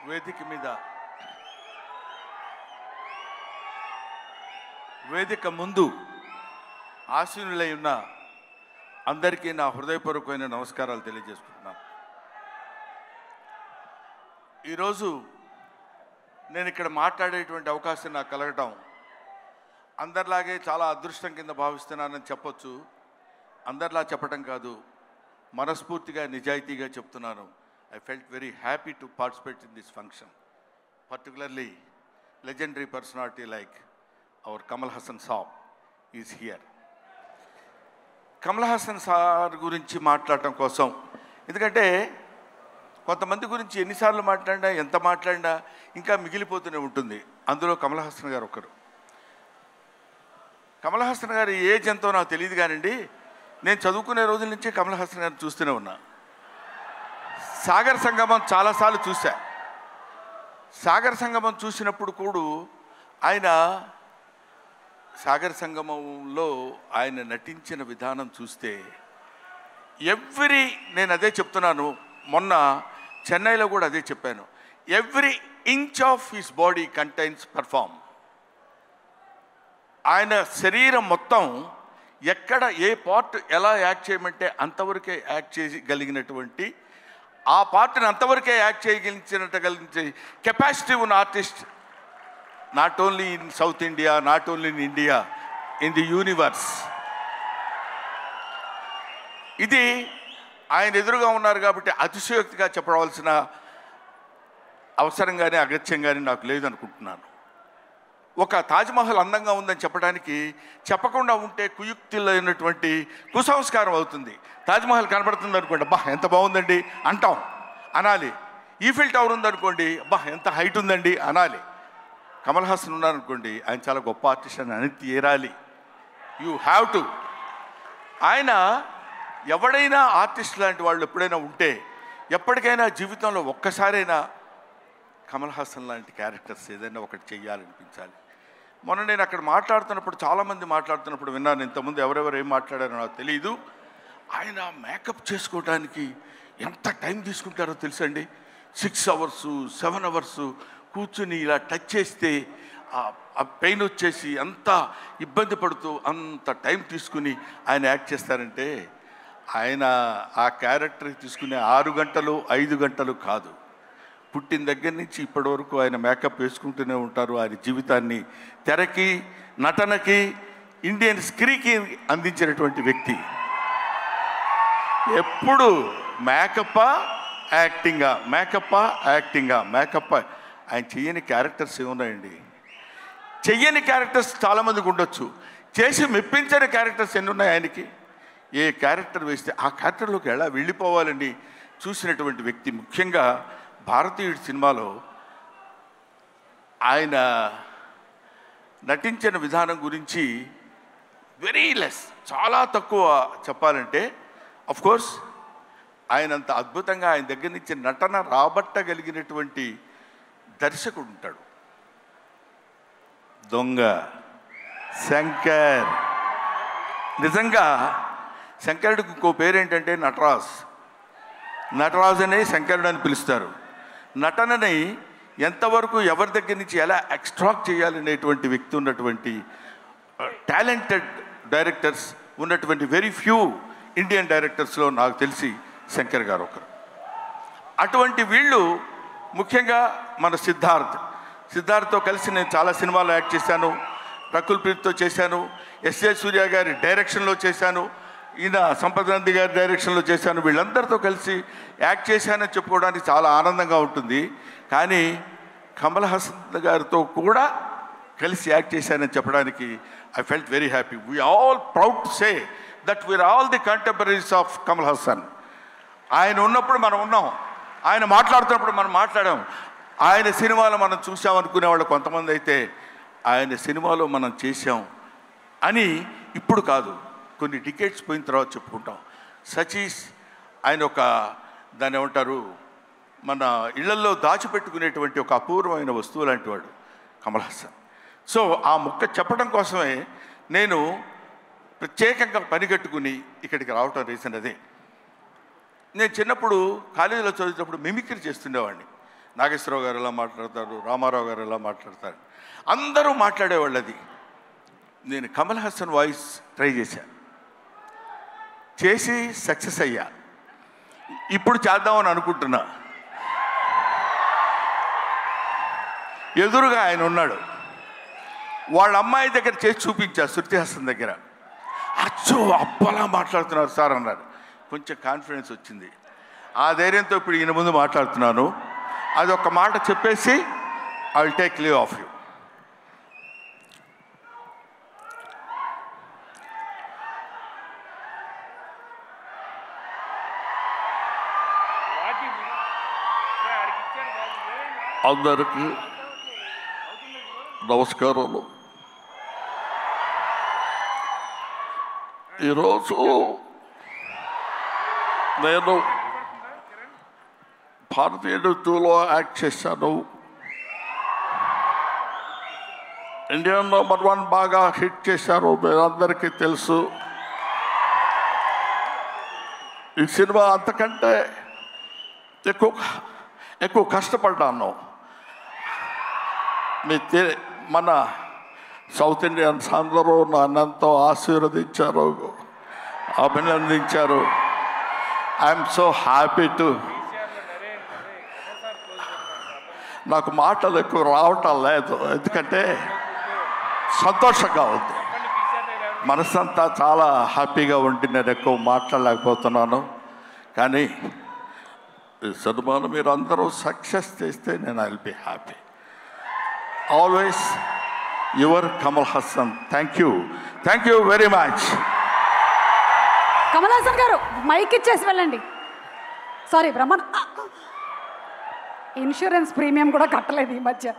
వేదిక ముందు ఆశీనులై ఉన్న అందరికీ నా హృదయపూర్వకమైన నమస్కారాలు తెలియజేసుకుంటున్నాను. ఈరోజు నేను ఇక్కడ మాట్లాడేటువంటి అవకాశం నాకు కలగటం అందరిలాగే చాలా అదృష్టం కింద భావిస్తున్నానని చెప్పొచ్చు. అందరిలా చెప్పటం కాదు, మనస్ఫూర్తిగా నిజాయితీగా చెప్తున్నాను. I felt very happy to participate in this function, particularly legendary personality like our Kamal Haasan Saab is here. Kamal Haasan sir గురించి మాట్లాడటం కోసం, ఎందుకంటే కొంతమంది గురించి ఎన్నిసార్లు మాట్లాడినా ఎంత మాట్లాడినా ఇంకా మిగిలిపోతూనే ఉంటుంది. అందులో కమల్ హాసన్ గారు ఒకరు. కమల్ హాసన్ గారి ఏజ్ ఎంతో నాకు తెలియదు కానండి, నేను చదువుకునే రోజుల నుంచి కమల్ హాసన్ గారిని చూస్తూనే ఉన్నా. సాగర్ సంగమం చాలాసార్లు చూశా. సాగర్ సంగమం చూసినప్పుడు కూడా ఆయన సాగర్ సంగమంలో ఆయన నటించిన విధానం చూస్తే నేను అదే చెప్తున్నాను, మొన్న చెన్నైలో కూడా అదే చెప్పాను, every inch of his body contains perform. ఆయన శరీరం మొత్తం ఎక్కడ ఏ పార్ట్ ఎలా యాక్ట్ చేయమంటే అంతవరకే యాక్ట్ చేయగలిగినటువంటి, ఆ పార్ట్ని అంతవరకే యాక్ట్ చేయగలిగించే కెపాసిటీ ఉన్న artist not only in south India, not only in India, in the universe. ఇది ఆయన ఎదురుగా ఉన్నారు కాబట్టి అతిశయోక్తిగా చెప్పవలసిన అవసరం కానీ అగత్యం కానీ నాకు లేదనుకుంటున్నాను. ఒక తాజ్మహల్ అందంగా ఉందని చెప్పడానికి చెప్పకుండా ఉంటే కుయుక్తులైనటువంటి కుసంస్కారం అవుతుంది. తాజ్మహల్ కనబడుతుంది అనుకోండి, అబ్బా ఎంత బాగుందండి అంటాం, అనాలి. ఈఫిల్ టవర్ ఉందనుకోండి, అబ్బా ఎంత హైట్ ఉందండి అనాలి. కమల్ హాసన్ ఉన్నారనుకోండి, ఆయన చాలా గొప్ప ఆర్టిస్ట్ అని అని తీరాలి. You have to. ఆయన ఎవడైనా ఆర్టిస్ట్ లాంటి వాళ్ళు ఎప్పుడైనా ఉంటే ఎప్పటికైనా జీవితంలో ఒక్కసారైనా కమల్ హాసన్ లాంటి క్యారెక్టర్స్ ఏదైనా ఒకటి చెయ్యాలనిపించాలి. మొన్న నేను అక్కడ మాట్లాడుతున్నప్పుడు చాలామంది మాట్లాడుతున్నప్పుడు విన్నాను, ఇంతకుముందు ఎవరెవరు ఏం మాట్లాడారో నాకు తెలియదు. ఆయన మేకప్ చేసుకోవడానికి ఎంత టైం తీసుకుంటారో తెలుసండి. 6 hours 7 hours కూర్చుని ఇలా టచ్ చేస్తే ఆ పెయిన్ వచ్చేసి అంత ఇబ్బంది పడుతూ అంత టైం తీసుకుని ఆయన యాక్ట్ చేస్తారంటే, ఆయన ఆ క్యారెక్టర్కి తీసుకునే 6 గంటలు 5 గంటలు కాదు, పుట్టిన దగ్గర నుంచి ఇప్పటి వరకు ఆయన మేకప్ వేసుకుంటూనే ఉంటారు. ఆయన జీవితాన్ని తెరకి, నటనకి, ఇండియన్ స్క్రీన్కి అందించినటువంటి వ్యక్తి. ఎప్పుడు మేకప్పా యాక్టింగా, మేకప్పా యాక్టింగా, మేకప్పా. ఆయన చెయ్యని క్యారెక్టర్స్ ఏమున్నాయండి? చెయ్యని క్యారెక్టర్స్ చాలామందికి ఉండొచ్చు, చేసి మెప్పించని క్యారెక్టర్స్ ఎన్ని ఉన్నాయి ఆయనకి. ఏ క్యారెక్టర్ వేస్తే ఆ క్యారెక్టర్లోకి ఎలా వెళ్ళిపోవాలని చూసినటువంటి వ్యక్తి. ముఖ్యంగా భారతీయుడి సినిమాలో ఆయన నటించిన విధానం గురించి వెరీ లెస్, చాలా తక్కువ చెప్పాలంటే. అఫ్కోర్స్ ఆయనంత అద్భుతంగా ఆయన దగ్గర నుంచి నటన రాబట్టగలిగినటువంటి దర్శకుడు ఉంటాడు. దొంగ శంకర్. నిజంగా శంకరుడికి ఇంకో పేరేంటంటే నటరాజ్. నటరాజ్ అనే శంకరుడు అని పిలుస్తారు. నటనని ఎంతవరకు ఎవరి దగ్గర నుంచి ఎలా ఎక్స్ట్రాక్ట్ చేయాలనేటువంటి వ్యక్తి ఉన్నటువంటి టాలెంటెడ్ డైరెక్టర్స్ ఉన్నటువంటి వెరీ ఫ్యూ ఇండియన్ డైరెక్టర్స్లో నాకు తెలిసి శంకర్ గారు ఒకరు. అటువంటి వీళ్ళు ముఖ్యంగా మన సిద్ధార్థ్తో కలిసి నేను చాలా సినిమాల్లో యాక్ట్ చేశాను. రకుల్ ప్రీత్తో చేశాను, ఎస్ఏ సూర్య గారి డైరెక్షన్లో చేశాను, ఈయన సంపత్ నంది గారి డైరెక్షన్లో చేశాను. వీళ్ళందరితో కలిసి యాక్ట్ చేశానని చెప్పుకోవడానికి చాలా ఆనందంగా ఉంటుంది. కానీ కమల్ హాసన్ గారితో కూడా కలిసి యాక్ట్ చేశానని చెప్పడానికి I felt very happy. We all proud to say that we are all the contemporaries of Kamal Haasan. ఆయన ఉన్నప్పుడు మనం ఉన్నాం, ఆయన మాట్లాడుతున్నప్పుడు మనం మాట్లాడాం. ఆయన సినిమాలో మనం చూసామనుకునే వాళ్ళు కొంతమంది అయితే ఆయన సినిమాలో మనం చేశాం అని ఇప్పుడు కాదు, కొన్ని డికేట్స్ పోయిన తర్వాత చెప్పుకుంటాం. సచీస్ ఆయన ఒక దాన్ని ఏమంటారు, మన ఇళ్లల్లో దాచిపెట్టుకునేటువంటి ఒక అపూర్వమైన వస్తువు లాంటి వాడు కమల్ హాసన్. సో ఆ ముక్క చెప్పడం కోసమే నేను ప్రత్యేకంగా పనిగట్టుకుని ఇక్కడికి రావటం రీజన్ అదే. నేను చిన్నప్పుడు కాలేజీలో చదివేటప్పుడు మిమిక్రీ చేస్తుండేవాడిని. నాగేశ్వరరావు గారు ఎలా మాట్లాడతారు, రామారావు గారు ఎలా మాట్లాడతారు, అందరూ మాట్లాడేవాళ్ళు. అది నేను కమల్ హాసన్ వాయిస్ ట్రై చేసి సక్సెస్ అయ్యా. ఇప్పుడు చేద్దామని అనుకుంటున్నా. ఎదురుగా ఆయన ఉన్నాడు, వాళ్ళ అమ్మాయి దగ్గర చేసి చూపించా, శృతి హాసన్ దగ్గర. అచ్చో అప్పలా మాట్లాడుతున్నారు సార్ అన్నారు. కొంచెం కాన్ఫిడెన్స్ వచ్చింది. ఆ ధైర్యంతో ఇప్పుడు ఈయన ముందు మాట్లాడుతున్నాను. అది ఒక మాట చెప్పేసి I will take leave of you. అందరికీ నమస్కారాలు. ఈరోజు నేను భారతీయ నృత్యంలో యాక్ట్ చేశాను. ఇండియన్ నెంబర్ 1 బాగా హిట్ చేశారు, మీరందరికీ తెలుసు. ఈ సినిమా అంతకంటే ఎక్కువ కష్టపడ్డాను. మన సౌత్ ఇండియన్స్ అందరూ నన్నంతో ఆశీర్వదించారు, అభినందించారు. I'm so happy to. నాకు మాటలు ఎక్కువ రావటం లేదు, ఎందుకంటే సంతోషంగా ఉంది. మనసంతా చాలా హ్యాపీగా ఉండి నేను ఎక్కువ మాట్లాడలేకపోతున్నాను. కానీ ఈ సినిమాను మీరు అందరూ సక్సెస్ చేస్తే నేను I will be happy. Always your Kamal Haasan. Thank you very much. Kamal Haasan గారు మైక్ ఇచ్చేసి వెళ్ళండి. సారీ బ్రహ్మన్, ఇన్సూరెన్స్ ప్రీమియం కూడా కట్టలేదు ఈ మధ్య.